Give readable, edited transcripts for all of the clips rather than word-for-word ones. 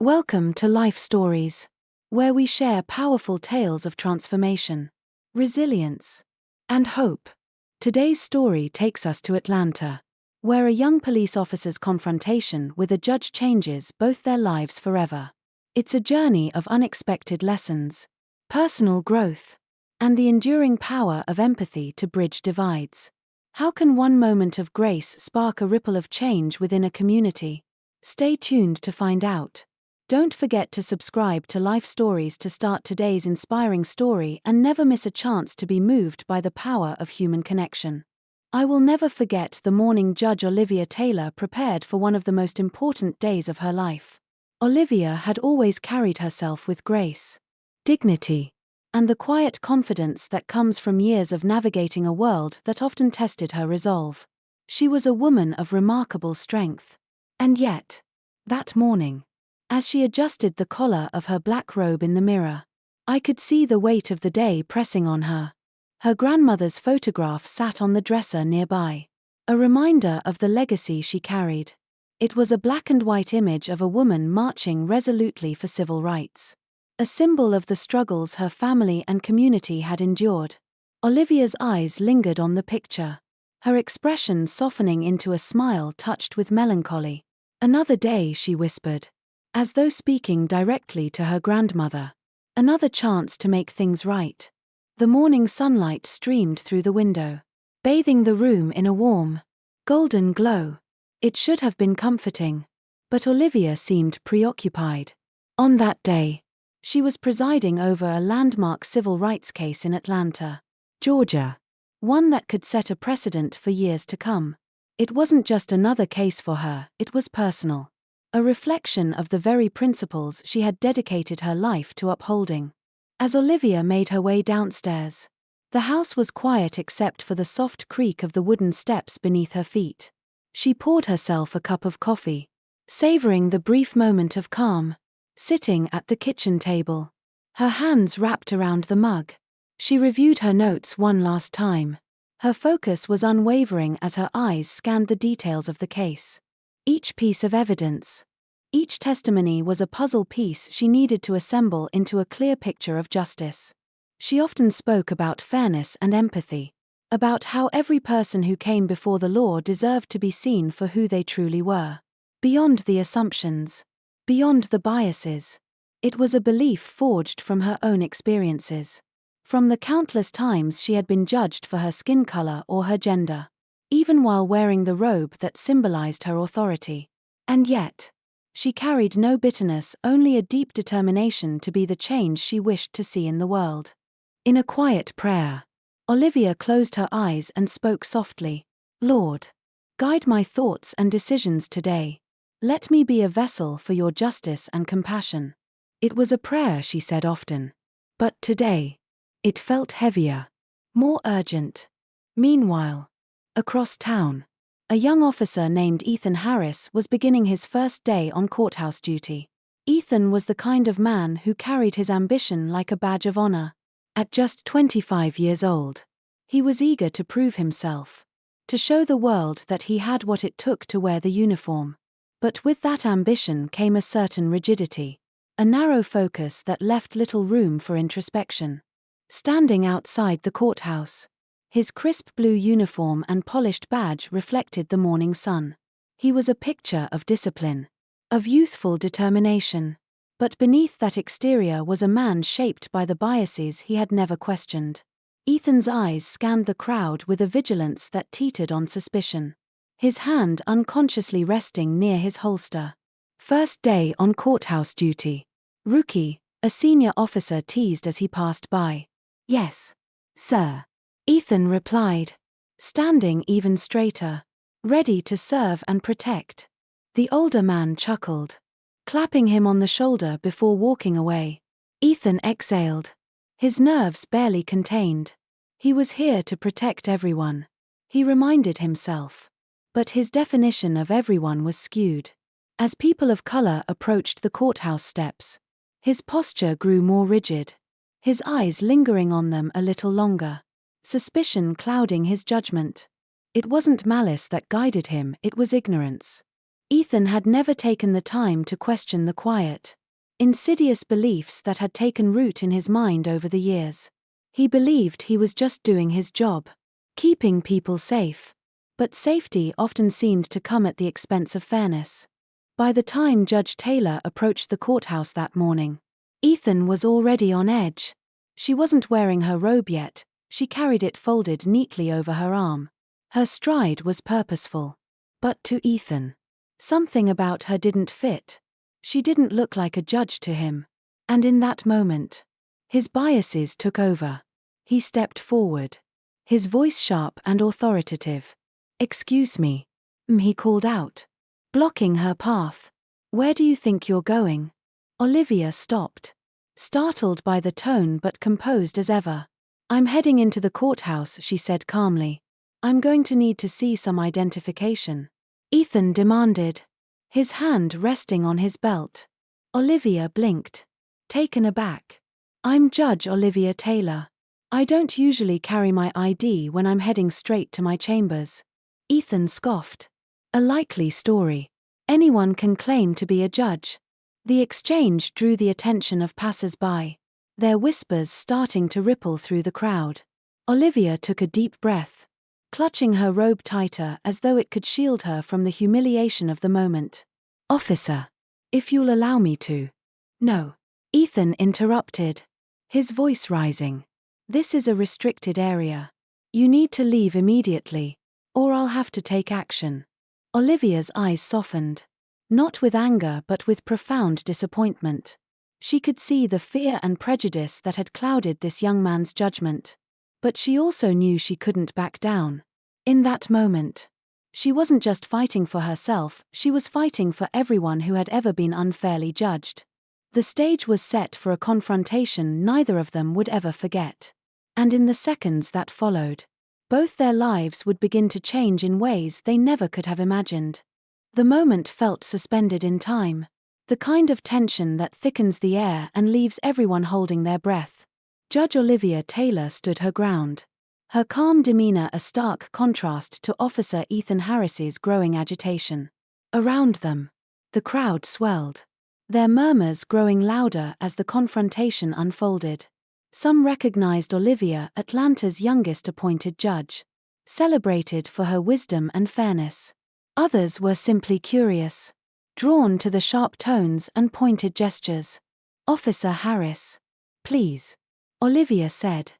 Welcome to Life Stories, where we share powerful tales of transformation, resilience, and hope. Today's story takes us to Atlanta, where a young police officer's confrontation with a judge changes both their lives forever. It's a journey of unexpected lessons, personal growth, and the enduring power of empathy to bridge divides. How can one moment of grace spark a ripple of change within a community? Stay tuned to find out. Don't forget to subscribe to Life Stories to start today's inspiring story and never miss a chance to be moved by the power of human connection. I will never forget the morning Judge Olivia Taylor prepared for one of the most important days of her life. Olivia had always carried herself with grace, dignity, and the quiet confidence that comes from years of navigating a world that often tested her resolve. She was a woman of remarkable strength. And yet, that morning, as she adjusted the collar of her black robe in the mirror, I could see the weight of the day pressing on her. Her grandmother's photograph sat on the dresser nearby, a reminder of the legacy she carried. It was a black and white image of a woman marching resolutely for civil rights, a symbol of the struggles her family and community had endured. Olivia's eyes lingered on the picture, her expression softening into a smile touched with melancholy. "Another day," she whispered, as though speaking directly to her grandmother. "Another chance to make things right." The morning sunlight streamed through the window, bathing the room in a warm, golden glow. It should have been comforting, but Olivia seemed preoccupied. On that day, she was presiding over a landmark civil rights case in Atlanta, Georgia, one that could set a precedent for years to come. It wasn't just another case for her, it was personal. A reflection of the very principles she had dedicated her life to upholding. As Olivia made her way downstairs, the house was quiet except for the soft creak of the wooden steps beneath her feet. She poured herself a cup of coffee, savoring the brief moment of calm, sitting at the kitchen table, her hands wrapped around the mug. She reviewed her notes one last time. Her focus was unwavering as her eyes scanned the details of the case. Each piece of evidence, each testimony was a puzzle piece she needed to assemble into a clear picture of justice. She often spoke about fairness and empathy, about how every person who came before the law deserved to be seen for who they truly were. Beyond the assumptions, beyond the biases. It was a belief forged from her own experiences, from the countless times she had been judged for her skin color or her gender, even while wearing the robe that symbolized her authority. And yet, she carried no bitterness, only a deep determination to be the change she wished to see in the world. In a quiet prayer, Olivia closed her eyes and spoke softly. "Lord, guide my thoughts and decisions today. Let me be a vessel for your justice and compassion." It was a prayer she said often, but today, it felt heavier, more urgent. Meanwhile, across town, a young officer named Ethan Harris was beginning his first day on courthouse duty. Ethan was the kind of man who carried his ambition like a badge of honor. At just 25 years old, he was eager to prove himself, to show the world that he had what it took to wear the uniform. But with that ambition came a certain rigidity, a narrow focus that left little room for introspection. Standing outside the courthouse, his crisp blue uniform and polished badge reflected the morning sun. He was a picture of discipline, of youthful determination. But beneath that exterior was a man shaped by the biases he had never questioned. Ethan's eyes scanned the crowd with a vigilance that teetered on suspicion, his hand unconsciously resting near his holster. "First day on courthouse duty. Rookie," a senior officer teased as he passed by. "Yes, sir," Ethan replied, standing even straighter, ready to serve and protect. The older man chuckled, clapping him on the shoulder before walking away. Ethan exhaled, his nerves barely contained. He was here to protect everyone, he reminded himself. But his definition of everyone was skewed. As people of color approached the courthouse steps, his posture grew more rigid, his eyes lingering on them a little longer, suspicion clouding his judgment. It wasn't malice that guided him, it was ignorance. Ethan had never taken the time to question the quiet, insidious beliefs that had taken root in his mind over the years. He believed he was just doing his job, keeping people safe. But safety often seemed to come at the expense of fairness. By the time Judge Taylor approached the courthouse that morning, Ethan was already on edge. She wasn't wearing her robe yet, she carried it folded neatly over her arm. Her stride was purposeful. But to Ethan, something about her didn't fit. She didn't look like a judge to him. And in that moment, his biases took over. He stepped forward, his voice sharp and authoritative. "Excuse me," he called out, blocking her path. "Where do you think you're going?" Olivia stopped, startled by the tone but composed as ever. "I'm heading into the courthouse," she said calmly. "I'm going to need to see some identification," Ethan demanded, his hand resting on his belt. Olivia blinked, taken aback. "I'm Judge Olivia Taylor. I don't usually carry my ID when I'm heading straight to my chambers." Ethan scoffed. A likely story. Anyone can claim to be a judge. The exchange drew the attention of passers-by, their whispers starting to ripple through the crowd. Olivia took a deep breath, clutching her robe tighter as though it could shield her from the humiliation of the moment. "Officer, if you'll allow me to." "No," Ethan interrupted, his voice rising. "This is a restricted area. You need to leave immediately, or I'll have to take action." Olivia's eyes softened, not with anger but with profound disappointment. She could see the fear and prejudice that had clouded this young man's judgment. But she also knew she couldn't back down. In that moment, she wasn't just fighting for herself, she was fighting for everyone who had ever been unfairly judged. The stage was set for a confrontation neither of them would ever forget. And in the seconds that followed, both their lives would begin to change in ways they never could have imagined. The moment felt suspended in time, the kind of tension that thickens the air and leaves everyone holding their breath. Judge Olivia Taylor stood her ground, her calm demeanor a stark contrast to Officer Ethan Harris's growing agitation. Around them, the crowd swelled, their murmurs growing louder as the confrontation unfolded. Some recognized Olivia, Atlanta's youngest appointed judge, celebrated for her wisdom and fairness. Others were simply curious, drawn to the sharp tones and pointed gestures. "Officer Harris, please," Olivia said,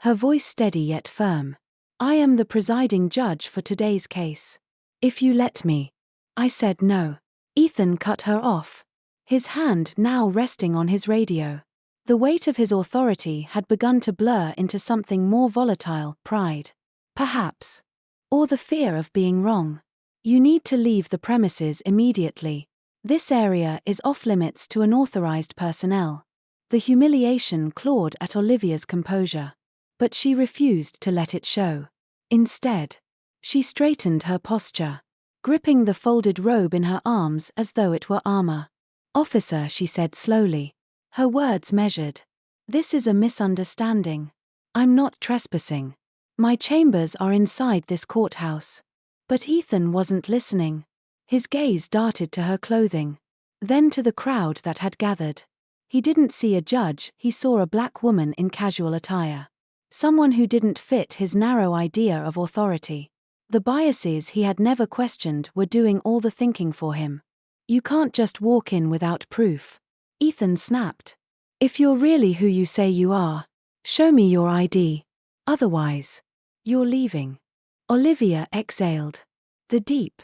her voice steady yet firm. "I am the presiding judge for today's case. If you let me." "I said no." Ethan cut her off, his hand now resting on his radio. The weight of his authority had begun to blur into something more volatile, pride, perhaps, or the fear of being wrong. "You need to leave the premises immediately. This area is off-limits to unauthorized personnel." The humiliation clawed at Olivia's composure, but she refused to let it show. Instead, she straightened her posture, gripping the folded robe in her arms as though it were armor. "Officer," she said slowly, her words measured, "this is a misunderstanding. I'm not trespassing. My chambers are inside this courthouse." But Ethan wasn't listening. His gaze darted to her clothing, then to the crowd that had gathered. He didn't see a judge, he saw a black woman in casual attire. Someone who didn't fit his narrow idea of authority. The biases he had never questioned were doing all the thinking for him. "You can't just walk in without proof," Ethan snapped. "If you're really who you say you are, show me your ID. Otherwise, you're leaving." Olivia exhaled, the deep,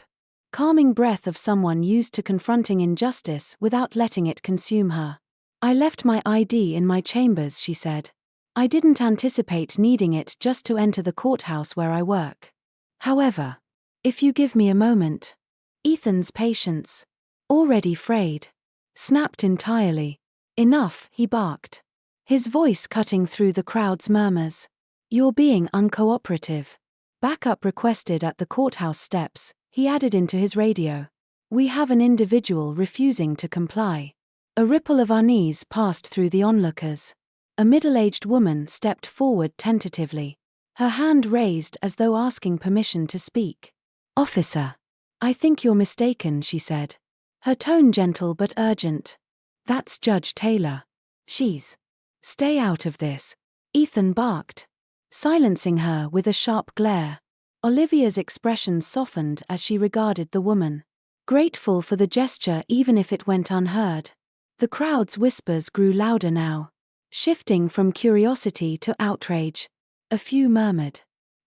calming breath of someone used to confronting injustice without letting it consume her. "I left my ID in my chambers," she said. "I didn't anticipate needing it just to enter the courthouse where I work. However, if you give me a moment." Ethan's patience, already frayed, snapped entirely. "Enough," he barked, his voice cutting through the crowd's murmurs. "You're being uncooperative." Backup requested at the courthouse steps, he added into his radio. "We have an individual refusing to comply." A ripple of unease passed through the onlookers. A middle-aged woman stepped forward tentatively, her hand raised as though asking permission to speak. "Officer, "I think you're mistaken," she said. Her tone gentle but urgent. "That's Judge Taylor. She's—" "Stay out of this," Ethan barked, silencing her with a sharp glare. Olivia's expression softened as she regarded the woman, grateful for the gesture even if it went unheard. The crowd's whispers grew louder now, shifting from curiosity to outrage. A few murmured,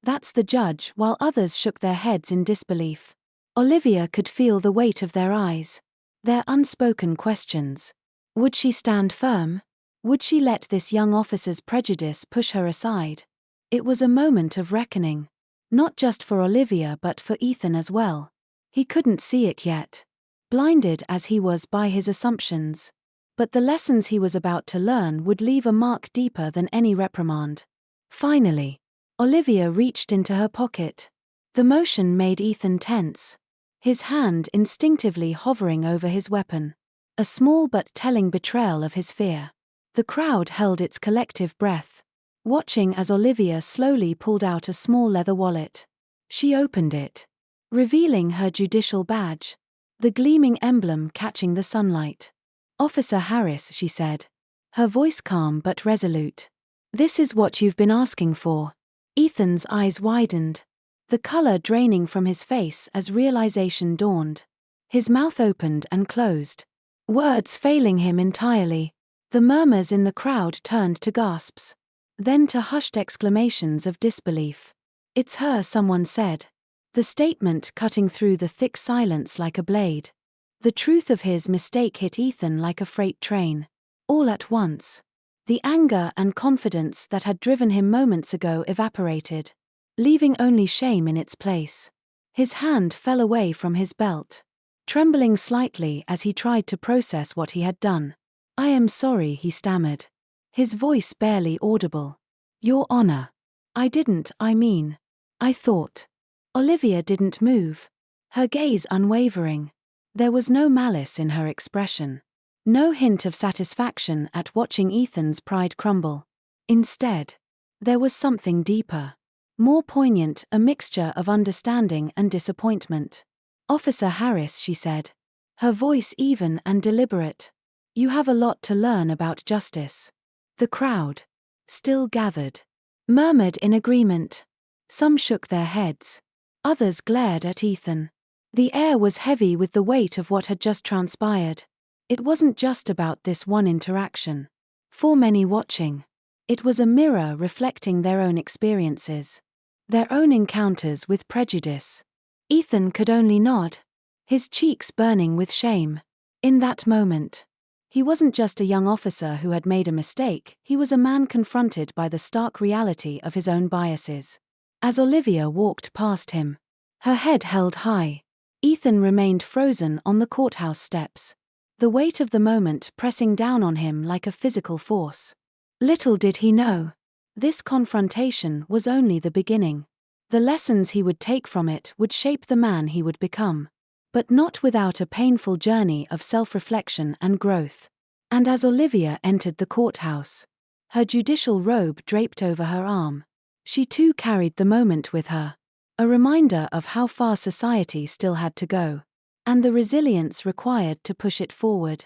"That's the judge," while others shook their heads in disbelief. Olivia could feel the weight of their eyes, their unspoken questions. Would she stand firm? Would she let this young officer's prejudice push her aside? It was a moment of reckoning, not just for Olivia but for Ethan as well. He couldn't see it yet, blinded as he was by his assumptions. But the lessons he was about to learn would leave a mark deeper than any reprimand. Finally, Olivia reached into her pocket. The motion made Ethan tense, his hand instinctively hovering over his weapon. A small but telling betrayal of his fear. The crowd held its collective breath, watching as Olivia slowly pulled out a small leather wallet. She opened it, revealing her judicial badge, the gleaming emblem catching the sunlight. "Officer Harris," she said, her voice calm but resolute. "This is what you've been asking for." Ethan's eyes widened, the color draining from his face as realization dawned. His mouth opened and closed, words failing him entirely. The murmurs in the crowd turned to gasps, then to hushed exclamations of disbelief. "It's her," someone said, the statement cutting through the thick silence like a blade. The truth of his mistake hit Ethan like a freight train. All at once, the anger and confidence that had driven him moments ago evaporated, leaving only shame in its place. His hand fell away from his belt, trembling slightly as he tried to process what he had done. "I am sorry," he stammered, his voice barely audible. "Your Honor. I thought." Olivia didn't move, her gaze unwavering. There was no malice in her expression, no hint of satisfaction at watching Ethan's pride crumble. Instead, there was something deeper, more poignant, a mixture of understanding and disappointment. "Officer Harris," she said, her voice even and deliberate, "you have a lot to learn about justice." The crowd, still gathered, murmured in agreement. Some shook their heads, others glared at Ethan. The air was heavy with the weight of what had just transpired. It wasn't just about this one interaction. For many watching, it was a mirror reflecting their own experiences, their own encounters with prejudice. Ethan could only nod, his cheeks burning with shame. In that moment, he wasn't just a young officer who had made a mistake, he was a man confronted by the stark reality of his own biases. As Olivia walked past him, her head held high, Ethan remained frozen on the courthouse steps, the weight of the moment pressing down on him like a physical force. Little did he know, this confrontation was only the beginning. The lessons he would take from it would shape the man he would become, but not without a painful journey of self-reflection and growth. And as Olivia entered the courthouse, her judicial robe draped over her arm, she too carried the moment with her, a reminder of how far society still had to go, and the resilience required to push it forward.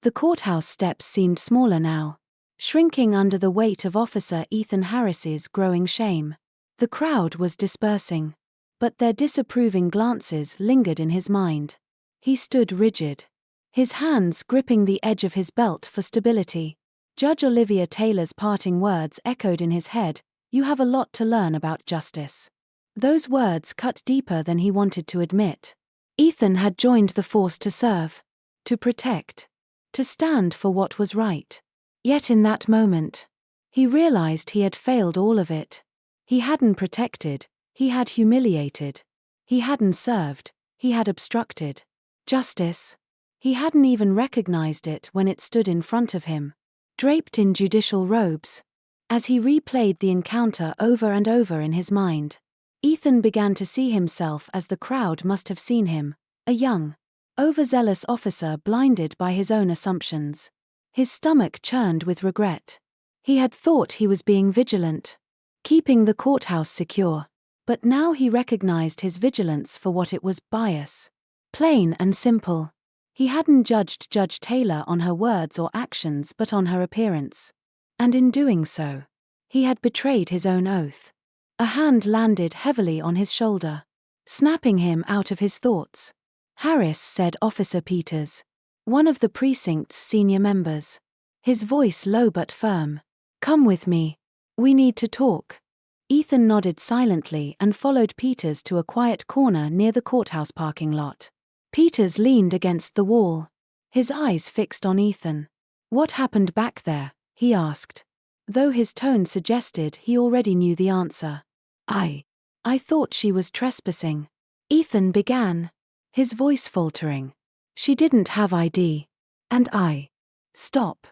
The courthouse steps seemed smaller now, shrinking under the weight of Officer Ethan Harris's growing shame. The crowd was dispersing, but their disapproving glances lingered in his mind. He stood rigid, his hands gripping the edge of his belt for stability. Judge Olivia Taylor's parting words echoed in his head, "You have a lot to learn about justice." Those words cut deeper than he wanted to admit. Ethan had joined the force to serve, to protect, to stand for what was right. Yet in that moment, he realized he had failed all of it. He hadn't protected, he had humiliated. He hadn't served, he had obstructed. Justice? He hadn't even recognized it when it stood in front of him, draped in judicial robes. As he replayed the encounter over and over in his mind, Ethan began to see himself as the crowd must have seen him, a young, overzealous officer blinded by his own assumptions. His stomach churned with regret. He had thought he was being vigilant, keeping the courthouse secure. But now he recognized his vigilance for what it was: bias. Plain and simple. He hadn't judged Judge Taylor on her words or actions but on her appearance. And in doing so, he had betrayed his own oath. A hand landed heavily on his shoulder, snapping him out of his thoughts. "Harris," said Officer Peters, one of the precinct's senior members. His voice low but firm. "Come with me. We need to talk." Ethan nodded silently and followed Peters to a quiet corner near the courthouse parking lot. Peters leaned against the wall, his eyes fixed on Ethan. "What happened back there?" he asked, though his tone suggested he already knew the answer. I thought she was trespassing," Ethan began, his voice faltering. "She didn't have ID. And I..." "Stop,"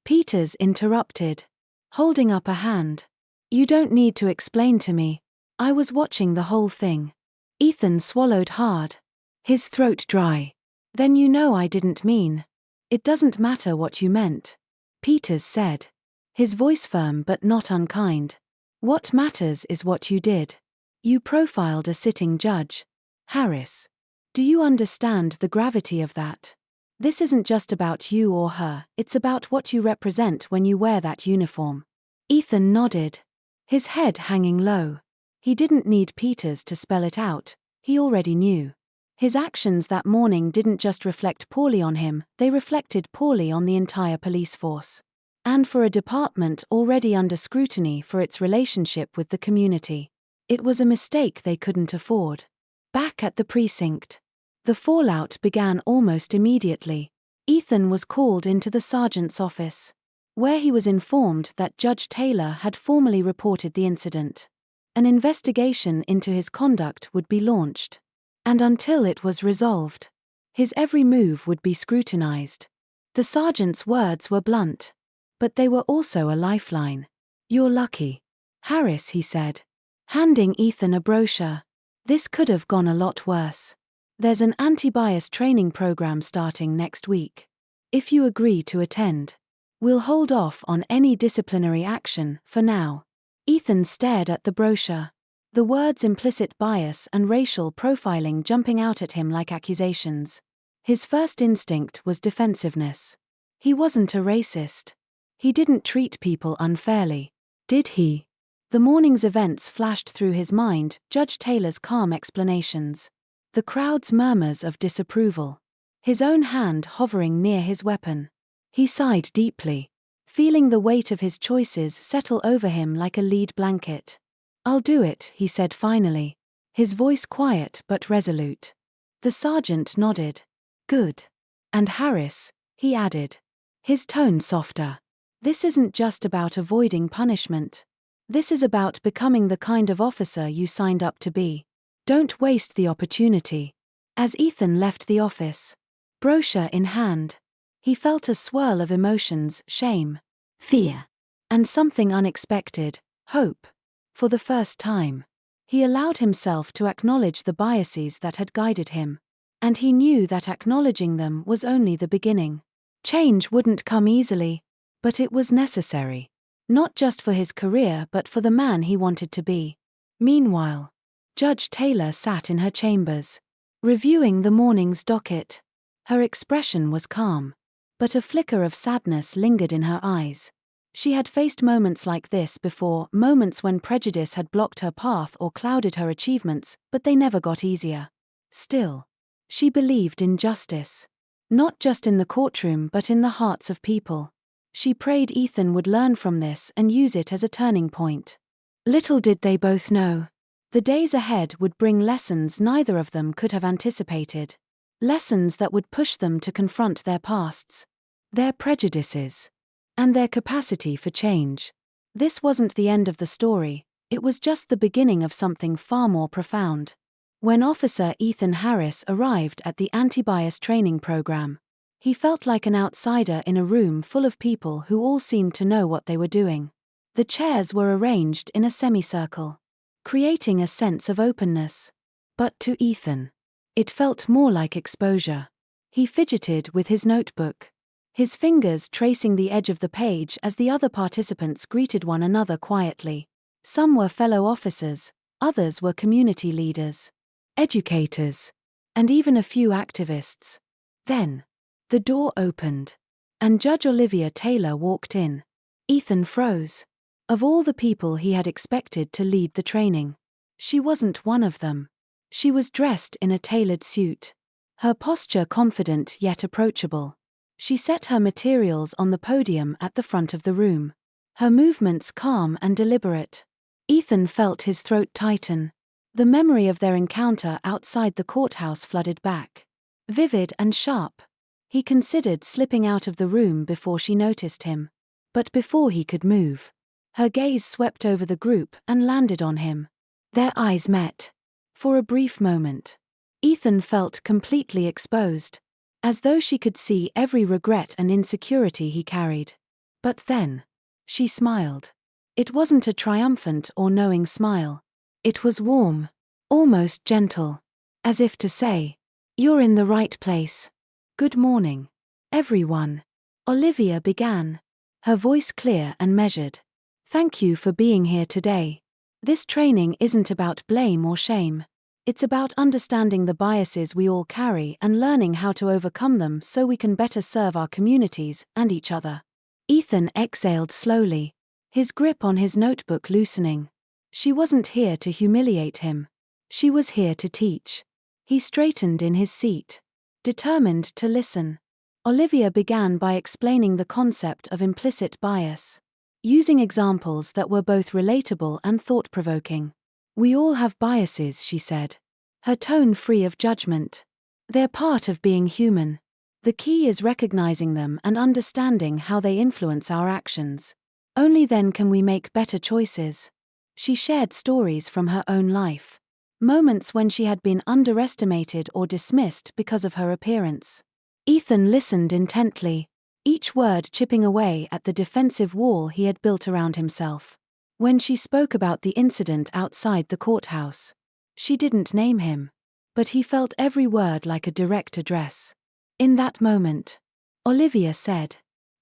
Peters interrupted, holding up a hand. "You don't need to explain to me. I was watching the whole thing." Ethan swallowed hard, his throat dry. "Then you know I didn't mean." "It doesn't matter what you meant," Peters said, his voice firm but not unkind. "What matters is what you did. You profiled a sitting judge. Harris. Do you understand the gravity of that? This isn't just about you or her, it's about what you represent when you wear that uniform." Ethan nodded, his head hanging low. He didn't need Peters to spell it out, he already knew. His actions that morning didn't just reflect poorly on him, they reflected poorly on the entire police force. And for a department already under scrutiny for its relationship with the community, it was a mistake they couldn't afford. Back at the precinct, the fallout began almost immediately. Ethan was called into the sergeant's office, where he was informed that Judge Taylor had formally reported the incident. An investigation into his conduct would be launched. And until it was resolved, his every move would be scrutinized. The sergeant's words were blunt, but they were also a lifeline. "You're lucky, Harris," he said, handing Ethan a brochure. "This could have gone a lot worse. There's an anti-bias training program starting next week. If you agree to attend, we'll hold off on any disciplinary action for now." Ethan stared at the brochure, the words implicit bias and racial profiling jumping out at him like accusations. His first instinct was defensiveness. He wasn't a racist. He didn't treat people unfairly, did he? The morning's events flashed through his mind: Judge Taylor's calm explanations, the crowd's murmurs of disapproval, his own hand hovering near his weapon. He sighed deeply, feeling the weight of his choices settle over him like a lead blanket. "I'll do it," he said finally, his voice quiet but resolute. The sergeant nodded. "Good. And Harris," he added, his tone softer, "this isn't just about avoiding punishment. This is about becoming the kind of officer you signed up to be. Don't waste the opportunity." As Ethan left the office, brochure in hand, he felt a swirl of emotions: shame, fear, and something unexpected: hope. For the first time, he allowed himself to acknowledge the biases that had guided him, and he knew that acknowledging them was only the beginning. Change wouldn't come easily, but it was necessary, not just for his career but for the man he wanted to be. Meanwhile, Judge Taylor sat in her chambers, reviewing the morning's docket. Her expression was calm, but a flicker of sadness lingered in her eyes. She had faced moments like this before, moments when prejudice had blocked her path or clouded her achievements, but they never got easier. Still, she believed in justice, not just in the courtroom but in the hearts of people. She prayed Ethan would learn from this and use it as a turning point. Little did they both know, the days ahead would bring lessons neither of them could have anticipated. Lessons that would push them to confront their pasts, their prejudices, and their capacity for change. This wasn't the end of the story, it was just the beginning of something far more profound. When Officer Ethan Harris arrived at the anti-bias training program, he felt like an outsider in a room full of people who all seemed to know what they were doing. The chairs were arranged in a semicircle, creating a sense of openness. But to Ethan, it felt more like exposure. He fidgeted with his notebook, his fingers tracing the edge of the page as the other participants greeted one another quietly. Some were fellow officers, Others were community leaders, educators, and even a few activists. Then, the door opened, and Judge Olivia Taylor walked in. Ethan froze. Of all the people he had expected to lead the training, she wasn't one of them. She was dressed in a tailored suit, her posture confident yet approachable. She set her materials on the podium at the front of the room, her movements calm and deliberate. Ethan felt his throat tighten. The memory of their encounter outside the courthouse flooded back, vivid and sharp. He considered slipping out of the room before she noticed him. But before he could move, her gaze swept over the group and landed on him. Their eyes met. For a brief moment, Ethan felt completely exposed, as though she could see every regret and insecurity he carried. But then, she smiled. It wasn't a triumphant or knowing smile. It was warm, almost gentle, as if to say, "You're in the right place." "Good morning, everyone," Olivia began, her voice clear and measured. "Thank you for being here today. This training isn't about blame or shame. It's about understanding the biases we all carry and learning how to overcome them so we can better serve our communities and each other." Ethan exhaled slowly, his grip on his notebook loosening. She wasn't here to humiliate him. She was here to teach. He straightened in his seat, determined to listen. Olivia began by explaining the concept of implicit bias, using examples that were both relatable and thought-provoking. "We all have biases," she said, her tone free of judgment. "They're part of being human. The key is recognizing them and understanding how they influence our actions. Only then can we make better choices." She shared stories from her own life, moments when she had been underestimated or dismissed because of her appearance. Ethan listened intently, each word chipping away at the defensive wall he had built around himself. When she spoke about the incident outside the courthouse, she didn't name him, but he felt every word like a direct address. "In that moment," Olivia said,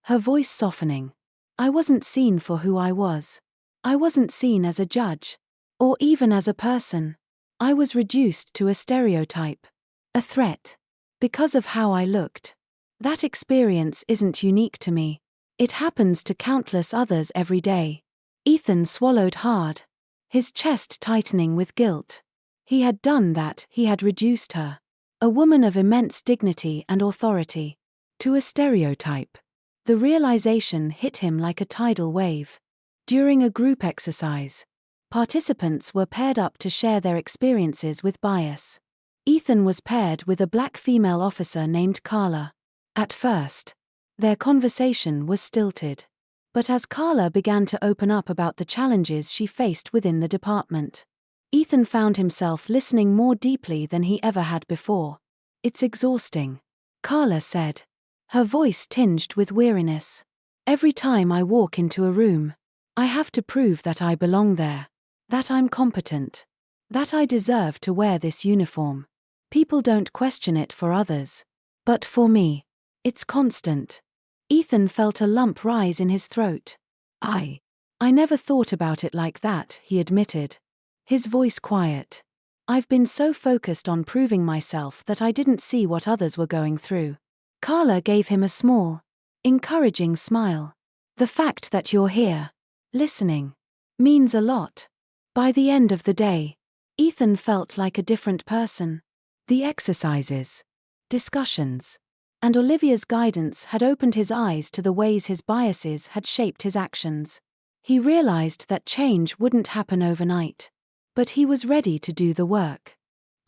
her voice softening, "I wasn't seen for who I was. I wasn't seen as a judge, or even as a person. I was reduced to a stereotype, a threat, because of how I looked. That experience isn't unique to me. It happens to countless others every day." Ethan swallowed hard, his chest tightening with guilt. He had done that. He had reduced her, a woman of immense dignity and authority, to a stereotype. The realization hit him like a tidal wave. During a group exercise, participants were paired up to share their experiences with bias. Ethan was paired with a black female officer named Carla. At first, their conversation was stilted. But as Carla began to open up about the challenges she faced within the department, Ethan found himself listening more deeply than he ever had before. "It's exhausting," Carla said, her voice tinged with weariness. "Every time I walk into a room, I have to prove that I belong there, that I'm competent, that I deserve to wear this uniform. People don't question it for others, but for me, it's constant." Ethan felt a lump rise in his throat. I never thought about it like that," he admitted, his voice quiet. "I've been so focused on proving myself that I didn't see what others were going through." Carla gave him a small, encouraging smile. "The fact that you're here, listening, means a lot." By the end of the day, Ethan felt like a different person. The exercises, discussions, and Olivia's guidance had opened his eyes to the ways his biases had shaped his actions. He realized that change wouldn't happen overnight, but he was ready to do the work.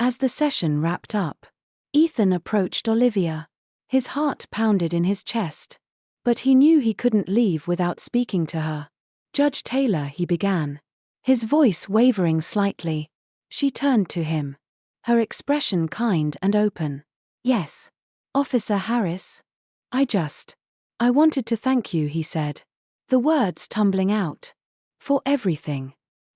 As the session wrapped up, Ethan approached Olivia. His heart pounded in his chest, but he knew he couldn't leave without speaking to her. "Judge Taylor," he began, his voice wavering slightly. She turned to him, her expression kind and open. "Yes, Officer Harris. I wanted to thank you," he said, the words tumbling out, "for everything.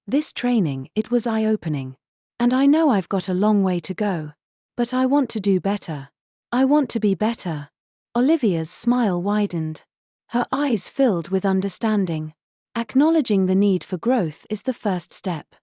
This training, it was eye-opening. And I know I've got a long way to go, but I want to do better. I want to be better." Olivia's smile widened, her eyes filled with understanding. Acknowledging the need for growth is the first step.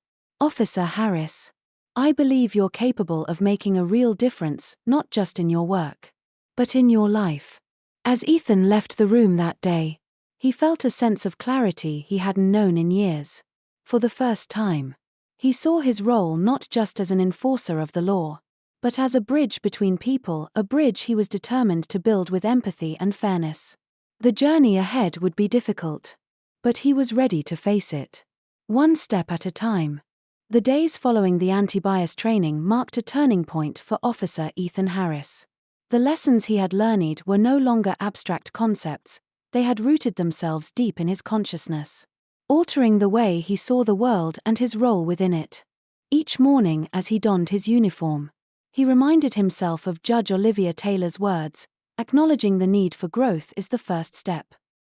Officer Harris. I believe you're capable of making a real difference, not just in your work, but in your life. As Ethan left the room that day, he felt a sense of clarity he hadn't known in years. For the first time, he saw his role not just as an enforcer of the law, but as a bridge between people, a bridge he was determined to build with empathy and fairness. The journey ahead would be difficult, but he was ready to face it, one step at a time. The days following the anti-bias training marked a turning point for Officer Ethan Harris. The lessons he had learned were no longer abstract concepts, they had rooted themselves deep in his consciousness, altering the way he saw the world and his role within it. Each morning as he donned his uniform, he reminded himself of Judge Olivia Taylor's words, acknowledging the need for growth is the first step.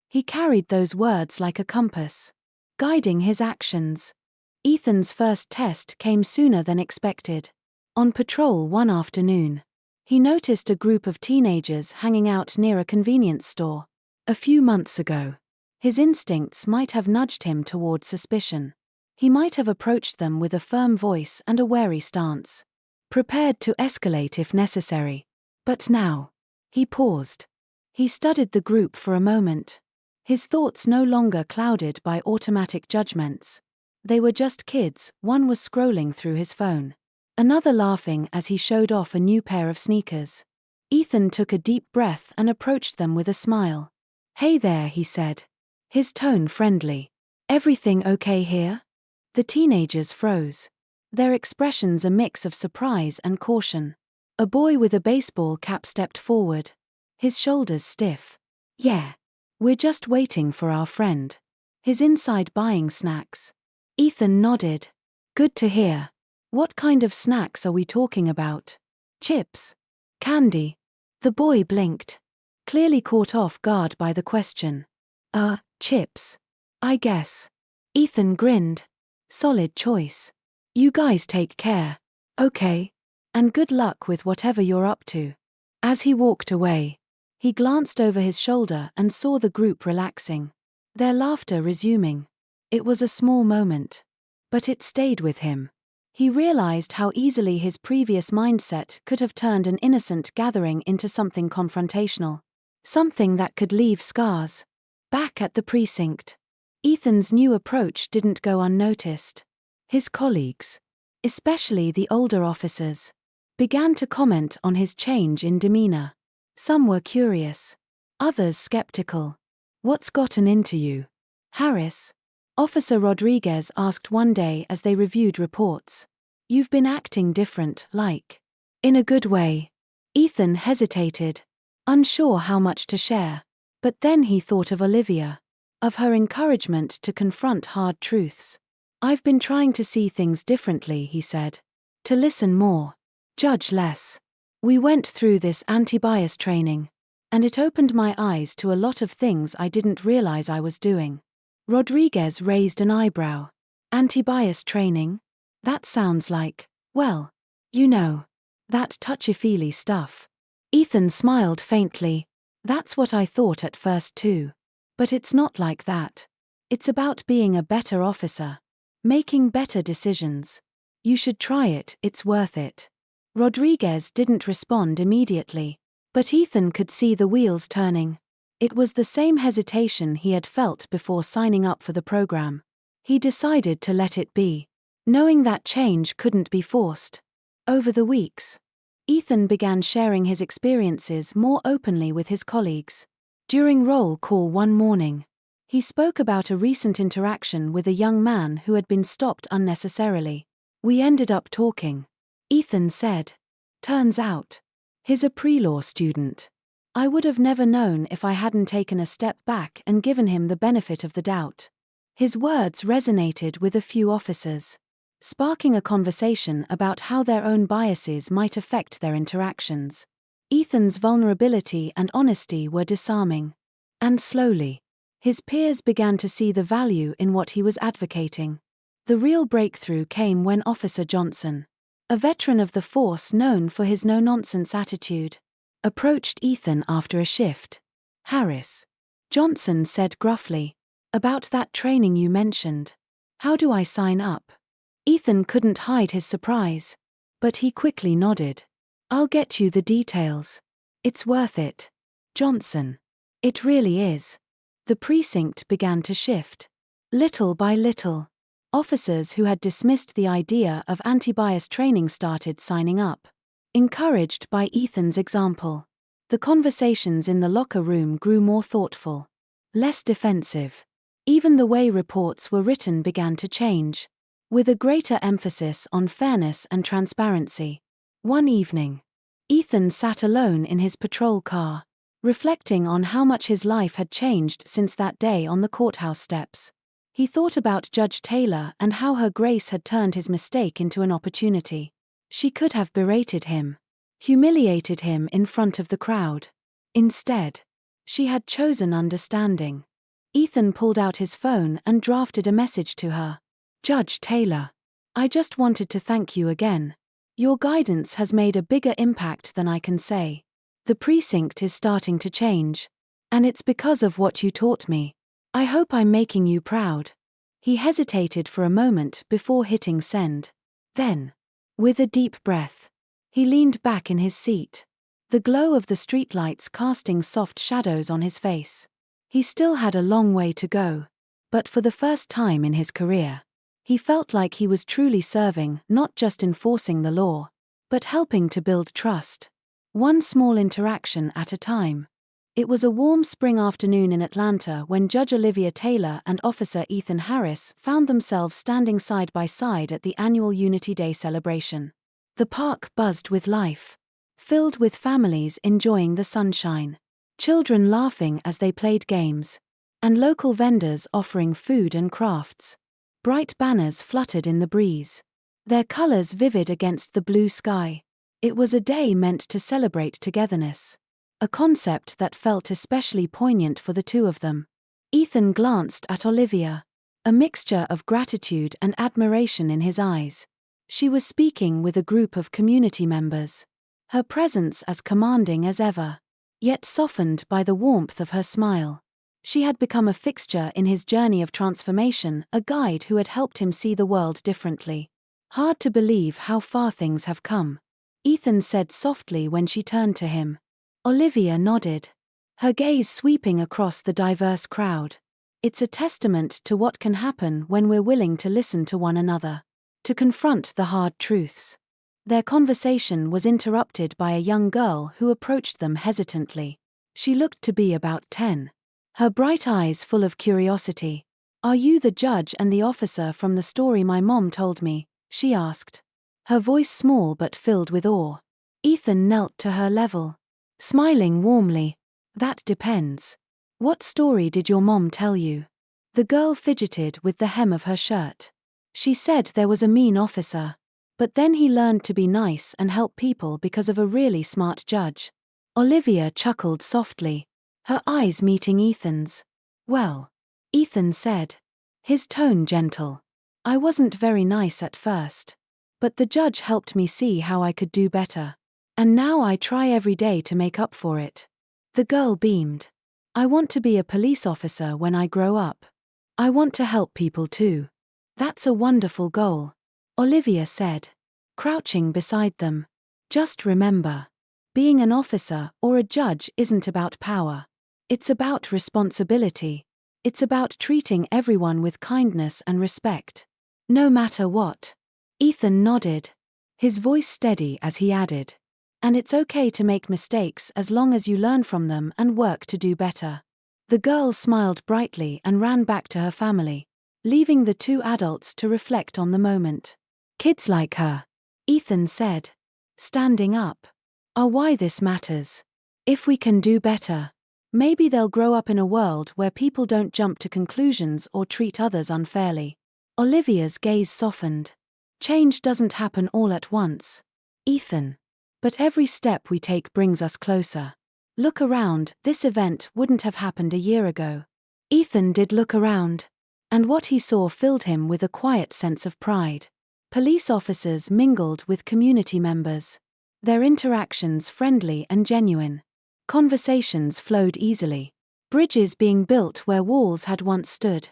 He carried those words like a compass, guiding his actions. Ethan's first test came sooner than expected. On patrol one afternoon, he noticed a group of teenagers hanging out near a convenience store. A few months ago, his instincts might have nudged him toward suspicion. He might have approached them with a firm voice and a wary stance, prepared to escalate if necessary. But now, he paused. He studied the group for a moment. His thoughts no longer clouded by automatic judgments. They were just kids, one was scrolling through his phone, another laughing as he showed off a new pair of sneakers. Ethan took a deep breath and approached them with a smile. "Hey there," he said, his tone friendly. "Everything okay here?" The teenagers froze, their expressions a mix of surprise and caution. A boy with a baseball cap stepped forward, his shoulders stiff. "Yeah. We're just waiting for our friend. He's inside buying snacks." Ethan nodded. "Good to hear. What kind of snacks are we talking about? Chips? Candy?" The boy blinked, clearly caught off guard by the question. Chips, I guess." Ethan grinned. "Solid choice. You guys take care, okay? And good luck with whatever you're up to." As he walked away, he glanced over his shoulder and saw the group relaxing, their laughter resuming. It was a small moment, but it stayed with him. He realized how easily his previous mindset could have turned an innocent gathering into something confrontational, something that could leave scars. Back at the precinct, Ethan's new approach didn't go unnoticed. His colleagues, especially the older officers, began to comment on his change in demeanor. Some were curious, others skeptical. "What's gotten into you, Harris?" Officer Rodriguez asked one day as they reviewed reports. "You've been acting different, like." "In a good way." Ethan hesitated, unsure how much to share. But then he thought of Olivia, of her encouragement to confront hard truths. "I've been trying to see things differently," he said. "To listen more, judge less. We went through this anti-bias training, and it opened my eyes to a lot of things I didn't realize I was doing." Rodriguez raised an eyebrow. "Anti-bias training? That sounds like, well, you know, that touchy-feely stuff." Ethan smiled faintly. "That's what I thought at first too. But it's not like that. It's about being a better officer, making better decisions. You should try it, it's worth it." Rodriguez didn't respond immediately, but Ethan could see the wheels turning. It was the same hesitation he had felt before signing up for the program. He decided to let it be, knowing that change couldn't be forced. Over the weeks, Ethan began sharing his experiences more openly with his colleagues. During roll call one morning, he spoke about a recent interaction with a young man who had been stopped unnecessarily. "We ended up talking," Ethan said. "Turns out, he's a pre-law student. I would have never known if I hadn't taken a step back and given him the benefit of the doubt." His words resonated with a few officers, sparking a conversation about how their own biases might affect their interactions. Ethan's vulnerability and honesty were disarming. And slowly, his peers began to see the value in what he was advocating. The real breakthrough came when Officer Johnson, a veteran of the force known for his no-nonsense attitude, approached Ethan after a shift. "Harris," Johnson said gruffly, "about that training you mentioned. How do I sign up?" Ethan couldn't hide his surprise. But he quickly nodded. "I'll get you the details. It's worth it, Johnson. It really is." The precinct began to shift. Little by little, officers who had dismissed the idea of anti-bias training started signing up. Encouraged by Ethan's example, the conversations in the locker room grew more thoughtful, less defensive. Even the way reports were written began to change, with a greater emphasis on fairness and transparency. One evening, Ethan sat alone in his patrol car, reflecting on how much his life had changed since that day on the courthouse steps. He thought about Judge Taylor and how Her Grace had turned his mistake into an opportunity. She could have berated him, humiliated him in front of the crowd. Instead, she had chosen understanding. Ethan pulled out his phone and drafted a message to her. "Judge Taylor, I just wanted to thank you again. Your guidance has made a bigger impact than I can say. The precinct is starting to change, and it's because of what you taught me. I hope I'm making you proud." He hesitated for a moment before hitting send. Then, with a deep breath, he leaned back in his seat, the glow of the streetlights casting soft shadows on his face. He still had a long way to go, but for the first time in his career, he felt like he was truly serving, not just enforcing the law, but helping to build trust. One small interaction at a time. It was a warm spring afternoon in Atlanta when Judge Olivia Taylor and Officer Ethan Harris found themselves standing side by side at the annual Unity Day celebration. The park buzzed with life, filled with families enjoying the sunshine, children laughing as they played games, and local vendors offering food and crafts. Bright banners fluttered in the breeze, their colors vivid against the blue sky. It was a day meant to celebrate togetherness, a concept that felt especially poignant for the two of them. Ethan glanced at Olivia, a mixture of gratitude and admiration in his eyes. She was speaking with a group of community members, her presence as commanding as ever, yet softened by the warmth of her smile. She had become a fixture in his journey of transformation, a guide who had helped him see the world differently. "Hard to believe how far things have come," Ethan said softly when she turned to him. Olivia nodded, her gaze sweeping across the diverse crowd. "It's a testament to what can happen when we're willing to listen to one another, to confront the hard truths." Their conversation was interrupted by a young girl who approached them hesitantly. She looked to be about 10. Her bright eyes full of curiosity. "Are you the judge and the officer from the story my mom told me?" she asked, her voice small but filled with awe. Ethan knelt to her level, smiling warmly. "That depends. What story did your mom tell you?" The girl fidgeted with the hem of her shirt. "She said there was a mean officer, but then he learned to be nice and help people because of a really smart judge." Olivia chuckled softly, her eyes meeting Ethan's. "Well," Ethan said, his tone gentle, "I wasn't very nice at first, but the judge helped me see how I could do better. And now I try every day to make up for it." The girl beamed. "I want to be a police officer when I grow up. I want to help people too." "That's a wonderful goal," Olivia said, crouching beside them. "Just remember, being an officer or a judge isn't about power. It's about responsibility. It's about treating everyone with kindness and respect, no matter what." Ethan nodded, his voice steady as he added, "And it's okay to make mistakes as long as you learn from them and work to do better." The girl smiled brightly and ran back to her family, leaving the two adults to reflect on the moment. "Kids like her," Ethan said, standing up, "are why this matters. If we can do better, maybe they'll grow up in a world where people don't jump to conclusions or treat others unfairly." Olivia's gaze softened. "Change doesn't happen all at once, Ethan. But every step we take brings us closer. Look around, this event wouldn't have happened a year ago." Ethan did look around, and what he saw filled him with a quiet sense of pride. Police officers mingled with community members, their interactions friendly and genuine. Conversations flowed easily, bridges being built where walls had once stood.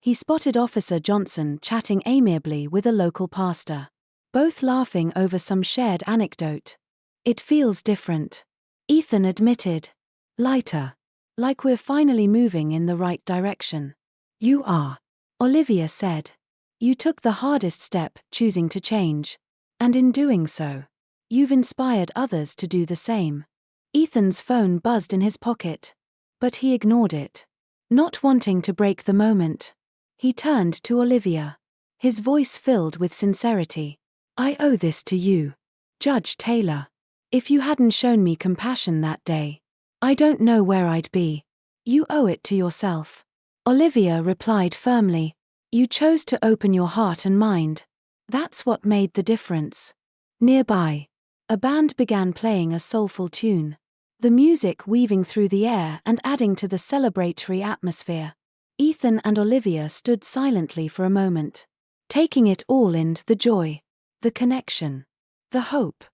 He spotted Officer Johnson chatting amiably with a local pastor, both laughing over some shared anecdote. "It feels different," Ethan admitted. "Lighter. Like we're finally moving in the right direction." "You are," Olivia said. "You took the hardest step, choosing to change. And in doing so, you've inspired others to do the same." Ethan's phone buzzed in his pocket, but he ignored it. Not wanting to break the moment, he turned to Olivia, his voice filled with sincerity. "I owe this to you, Judge Taylor. If you hadn't shown me compassion that day, I don't know where I'd be." "You owe it to yourself," Olivia replied firmly. "You chose to open your heart and mind. That's what made the difference." Nearby, a band began playing a soulful tune, the music weaving through the air and adding to the celebratory atmosphere. Ethan and Olivia stood silently for a moment, taking it all in: the joy, the connection, the hope.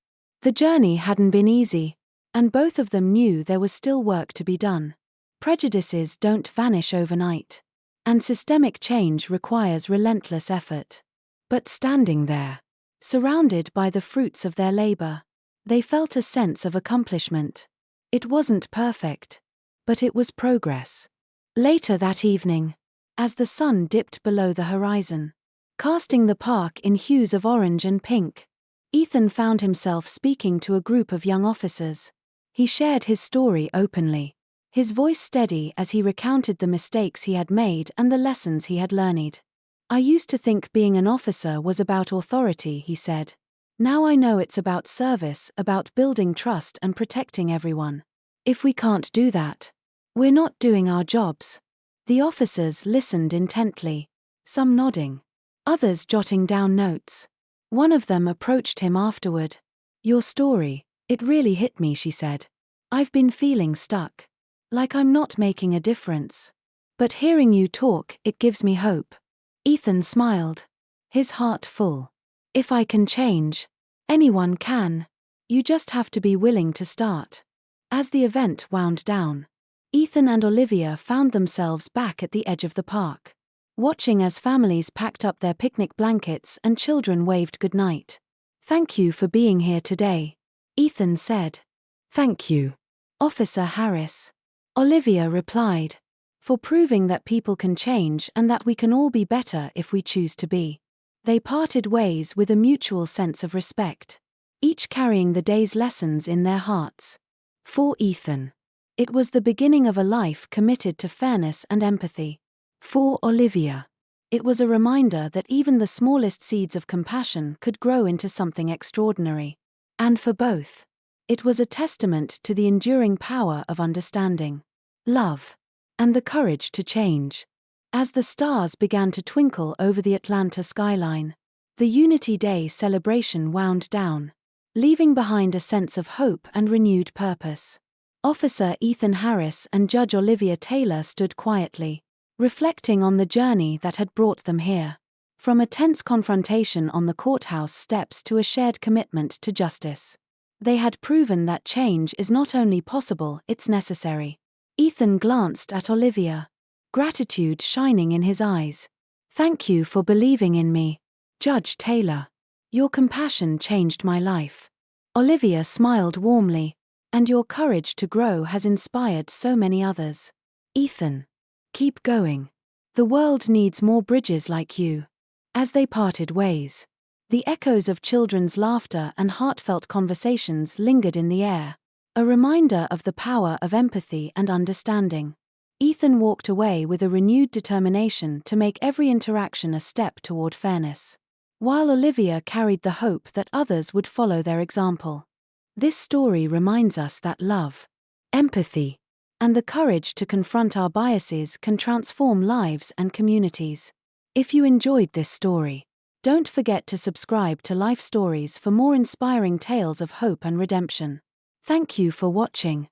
The journey hadn't been easy, and both of them knew there was still work to be done. Prejudices don't vanish overnight, and systemic change requires relentless effort. But standing there, surrounded by the fruits of their labor, they felt a sense of accomplishment. It wasn't perfect, but it was progress. Later that evening, as the sun dipped below the horizon, casting the park in hues of orange and pink, Ethan found himself speaking to a group of young officers. He shared his story openly, his voice steady as he recounted the mistakes he had made and the lessons he had learned. "I used to think being an officer was about authority," he said. "Now I know it's about service, about building trust and protecting everyone. If we can't do that, we're not doing our jobs." The officers listened intently, some nodding, others jotting down notes. One of them approached him afterward. "Your story, it really hit me," she said. "I've been feeling stuck, like I'm not making a difference. But hearing you talk, it gives me hope." Ethan smiled, his heart full. "If I can change, anyone can. You just have to be willing to start." As the event wound down, Ethan and Olivia found themselves back at the edge of the park, watching as families packed up their picnic blankets and children waved goodnight. "Thank you for being here today," Ethan said. "Thank you, Officer Harris," Olivia replied, "for proving that people can change and that we can all be better if we choose to be." They parted ways with a mutual sense of respect, each carrying the day's lessons in their hearts. For Ethan, it was the beginning of a life committed to fairness and empathy. For Olivia, it was a reminder that even the smallest seeds of compassion could grow into something extraordinary. And for both, it was a testament to the enduring power of understanding, love, and the courage to change. As the stars began to twinkle over the Atlanta skyline, the Unity Day celebration wound down, leaving behind a sense of hope and renewed purpose. Officer Ethan Harris and Judge Olivia Taylor stood quietly, reflecting on the journey that had brought them here. From a tense confrontation on the courthouse steps to a shared commitment to justice, they had proven that change is not only possible, it's necessary. Ethan glanced at Olivia, gratitude shining in his eyes. "Thank you for believing in me, Judge Taylor. Your compassion changed my life." Olivia smiled warmly. "And your courage to grow has inspired so many others." "Ethan, keep going. The world needs more bridges like you." As they parted ways, the echoes of children's laughter and heartfelt conversations lingered in the air, a reminder of the power of empathy and understanding. Ethan walked away with a renewed determination to make every interaction a step toward fairness, while Olivia carried the hope that others would follow their example. This story reminds us that love, empathy, and the courage to confront our biases can transform lives and communities. If you enjoyed this story, don't forget to subscribe to Life Stories for more inspiring tales of hope and redemption. Thank you for watching.